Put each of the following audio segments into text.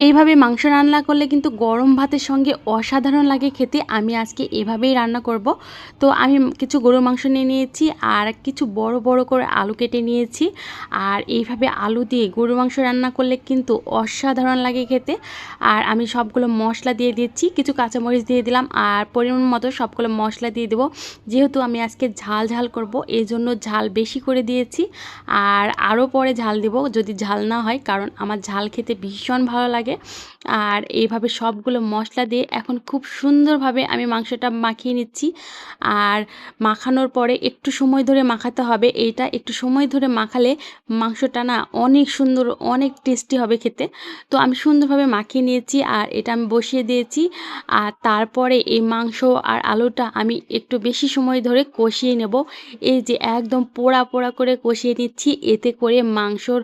এইভাবে মাংস রান্না করলে কিন্তু গরম ভাতের সঙ্গে অসাধারণ লাগে খেতে। আমি আজকে এভাবেই রান্না করব। তো আমি কিছু গরুর মাংস নিয়ে নিয়েছি আর কিছু বড় বড় করে আলু কেটে নিয়েছি। আর এইভাবে আলু দিয়ে গরুর মাংস রান্না করলে কিন্তু অসাধারণ লাগে খেতে। আর আমি সবগুলো মশলা দিয়ে দিচ্ছি, কিছু কাঁচামরিচ দিয়ে দিলাম আর পরিমাণ মতো সবগুলো মশলা দিয়ে দেবো। যেহেতু আমি আজকে ঝাল ঝাল করব, এই জন্য ঝাল বেশি করে দিয়েছি। আর আরও পরে ঝাল দেবো যদি ঝাল না হয়, কারণ আমার ঝাল খেতে ভীষণ ভালো লাগে। আর এইভাবে সবগুলো মশলা দিয়ে এখন খুব সুন্দরভাবে আমি মাংসটা মাখিয়ে নিচ্ছি। আর মাখানোর পরে একটু সময় ধরে মাখাতে হবে। এইটা একটু সময় ধরে মাখালে মাংসটা না অনেক সুন্দর, অনেক টেস্টি হবে খেতে। তো আমি সুন্দরভাবে মাখিয়ে নিয়েছি আর এটা আমি বসিয়ে দিয়েছি। আর তারপরে এই মাংস আর আলুটা আমি একটু বেশি সময় ধরে কষিয়ে নেব। এই যে একদম পোড়া পোড়া করে কষিয়ে নিচ্ছি, এতে করে মাংসর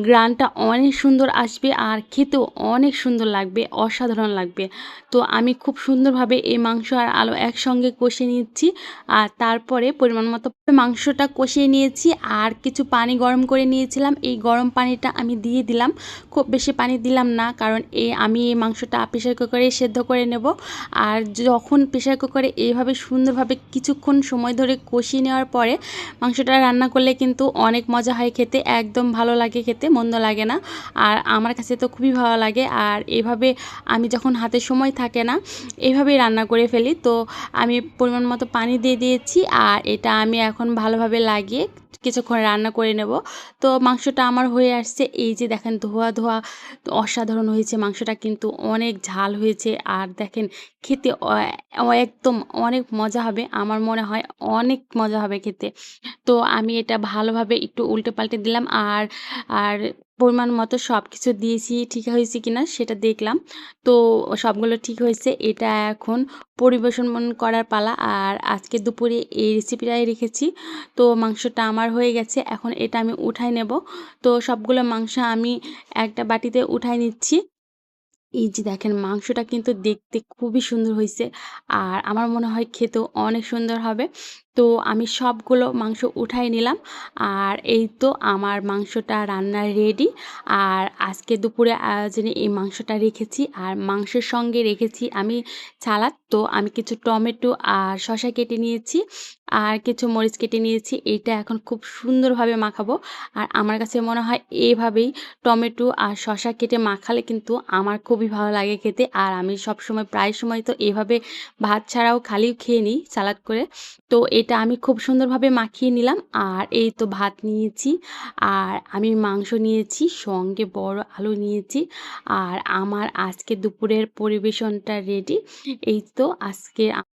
গ্রানটা অনেক সুন্দর আসবে আর খেতেও অনেক সুন্দর লাগবে, অসাধারণ লাগবে। তো আমি খুব সুন্দরভাবে এই মাংস আর আলু একসঙ্গে কষিয়ে নিচ্ছি। আর তারপরে পরিমাণ মতো মাংসটা কষিয়ে নিয়েছি আর কিছু পানি গরম করে নিয়েছিলাম, এই গরম পানিটা আমি দিয়ে দিলাম। খুব বেশি পানি দিলাম না, কারণ আমি এই মাংসটা প্রেশার কুকারে সেদ্ধ করে নেব। আর যখন প্রেশার কুকারে এইভাবে সুন্দরভাবে কিছুক্ষণ সময় ধরে কষিয়ে নেওয়ার পরে মাংসটা রান্না করলে কিন্তু অনেক মজা হয় খেতে, একদম ভালো লাগে খেতে, মন্দ লাগে না। আর আমার কাছে তো খুবই ভালো লাগে। আর এভাবে আমি যখন হাতে সময় থাকে না, এভাবেই রান্না করে ফেলি। তো আমি পরিমাণ মতো পানি দিয়ে দিয়েছি আর এটা আমি এখন ভালোভাবে লাগিয়ে কিছুক্ষণ রান্না করে নেব। তো মাংসটা আমার হয়ে আসছে, এই যে দেখেন ধোয়া ধোয়া, অসাধারণ হয়েছে মাংসটা, কিন্তু অনেক ঝাল হয়েছে। আর দেখেন খেতে একদম অনেক মজা হবে, আমার মনে হয় অনেক মজা হবে খেতে। তো আমি এটা ভালোভাবে একটু উল্টে পাল্টে দিলাম আর আর পরিমাণ মতো সব কিছু দিয়েছি, ঠিক হয়েছে কিনা সেটা দেখলাম। তো সবগুলো ঠিক হয়েছে, এটা এখন পরিবেশন করার পালা। আর আজকে দুপুরে এই রেসিপিটাই রেখেছি। তো মাংসটা আমার হয়ে গেছে, এখন এটা আমি উঠাই নেব। তো সবগুলো মাংস আমি একটা বাটিতে উঠাই নিচ্ছি। এই যে দেখেন মাংসটা কিন্তু দেখতে খুবই সুন্দর হয়েছে আর আমার মনে হয় খেতেও অনেক সুন্দর হবে। তো আমি সবগুলো মাংস উঠাই নিলাম আর এই তো আমার মাংসটা রান্না রেডি। আর আজকে দুপুরে আয়োজনে এই মাংসটা রেখেছি আর মাংসের সঙ্গে রেখেছি আমি সালাদ। তো আমি কিছু টমেটো আর শসা কেটে নিয়েছি আর কিছু মরিচ কেটে নিয়েছি, এইটা এখন খুব সুন্দরভাবে মাখাবো। আর আমার কাছে মনে হয় এইভাবেই টমেটো আর শসা কেটে মাখালে কিন্তু আমার খুবই ভালো লাগে খেতে। আর আমি সবসময় প্রায় সময় তো এভাবে ভাত ছাড়াও খালিও খেয়ে নিই সালাদ করে। তো এটা আমি খুব সুন্দরভাবে মাখিয়ে নিলাম আর এই তো ভাত নিয়েছি আর আমি মাংস নিয়েছি, সঙ্গে বড় আলু নিয়েছি। আর আমার আজকে দুপুরের পরিবেশনটা রেডি। এই তো আজকে